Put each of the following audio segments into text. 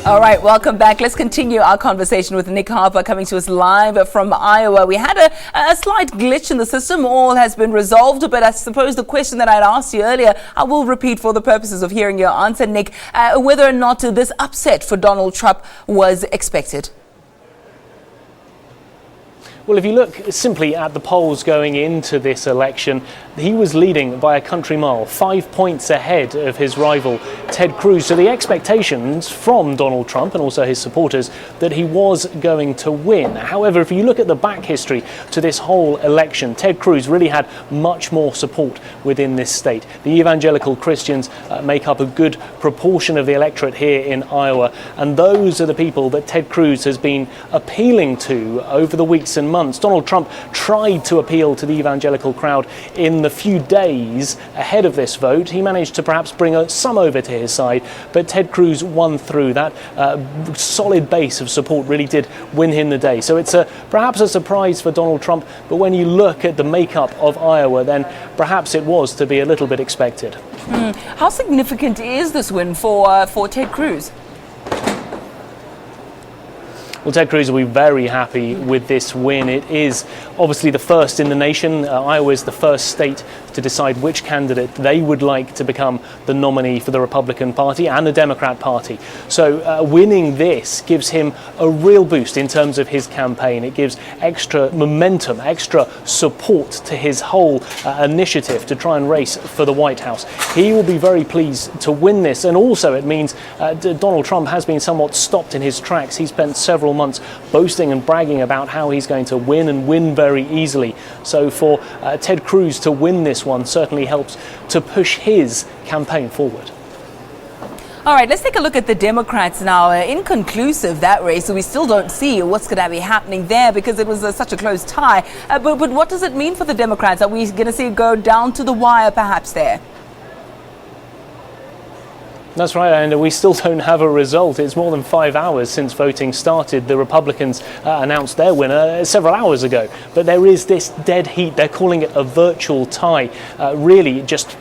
All right, welcome back. Let's continue our conversation with Nick Harper, coming to us live from Iowa. We had a slight glitch in the system. All has been resolved, but I suppose the question that I'd asked you earlier, I will repeat for the purposes of hearing your answer, Nick, whether or not this upset for Donald Trump was expected. Well, if you look simply at the polls going into this election, he was leading by a country mile, 5 points ahead of his rival, Ted Cruz. So the expectations from Donald Trump and also his supporters that he was going to win. However, if you look at the back history to this whole election, Ted Cruz really had much more support within this state. The evangelical Christians make up a good proportion of the electorate here in Iowa, and those are the people that Ted Cruz has been appealing to over the weeks and months. Donald Trump tried to appeal to the evangelical crowd in the few days ahead of this vote. He managed to perhaps bring some over to his side, but Ted Cruz won through. That solid base of support really did win him the day. So it's perhaps a surprise for Donald Trump, but when you look at the makeup of Iowa, then perhaps it was to be a little bit expected. How significant is this win for Ted Cruz? Well, Ted Cruz will be very happy with this win. It is obviously the first in the nation. Iowa is the first state to decide which candidate they would like to become the nominee for the Republican Party and the Democrat Party. So winning this gives him a real boost in terms of his campaign. It gives extra momentum, extra support to his whole initiative to try and race for the White House. He will be very pleased to win this, and also it means Donald Trump has been somewhat stopped in his tracks. He spent several months boasting and bragging about how he's going to win and win very easily. So for Ted Cruz to win this one certainly helps to push his campaign forward. All right, let's take a look at the Democrats now. Inconclusive, that race, so we still don't see what's going to be happening there because it was such a close tie. But what does it mean for the Democrats? Are we going to see it go down to the wire perhaps there? That's right, and we still don't have a result. It's more than 5 hours since voting started. The Republicans announced their winner several hours ago. But there is this dead heat. They're calling it a virtual tie. Really just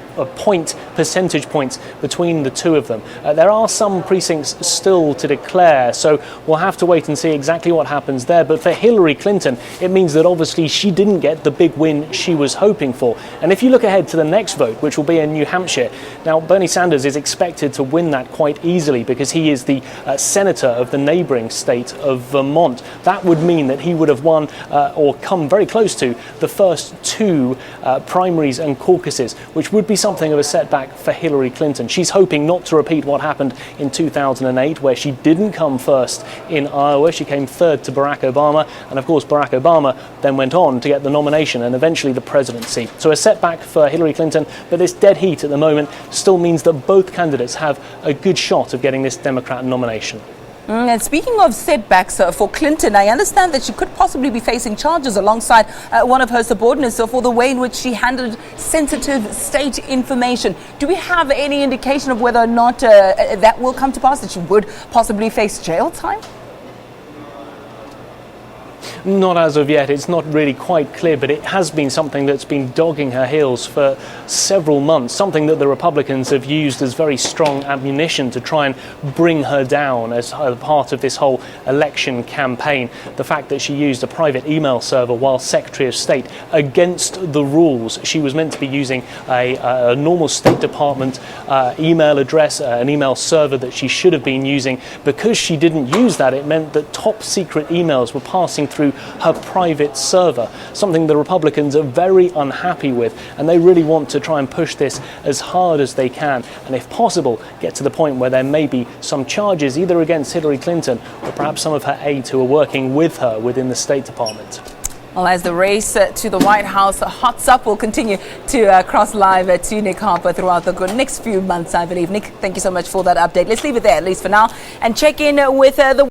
percentage points between the two of them. There are some precincts still to declare, so we'll have to wait and see exactly what happens there. But for Hillary Clinton, it means that obviously she didn't get the big win she was hoping for. And if you look ahead to the next vote, which will be in New Hampshire, now Bernie Sanders is expected to win that quite easily because he is the senator of the neighboring state of Vermont. That would mean that he would have won or come very close to the first two primaries and caucuses, which would be something of a setback for Hillary Clinton. She's hoping not to repeat what happened in 2008, where she didn't come first in Iowa. She came third to Barack Obama, and of course Barack Obama then went on to get the nomination and eventually the presidency. So a setback for Hillary Clinton, but this dead heat at the moment still means that both candidates have a good shot of getting this Democrat nomination. And speaking of setbacks for Clinton, I understand that she could possibly be facing charges alongside one of her subordinates for the way in which she handled sensitive state information. Do we have any indication of whether or not that will come to pass, that she would possibly face jail time? Not as of yet. It's not really quite clear, but it has been something that's been dogging her heels for several months, something that the Republicans have used as very strong ammunition to try and bring her down as part of this whole election campaign. The fact that she used a private email server while Secretary of State against the rules. She was meant to be using a normal State Department email address, an email server that she should have been using. Because she didn't use that, it meant that top secret emails were passing through her private server, something the Republicans are very unhappy with, and they really want to try and push this as hard as they can, and if possible get to the point where there may be some charges either against Hillary Clinton or perhaps some of her aides who are working with her within the State Department. Well, as the race to the White House hots up, we'll continue to cross live to Nick Harper throughout the next few months, I believe. Nick, thank you so much for that update. Let's leave it there, at least for now, and check in with the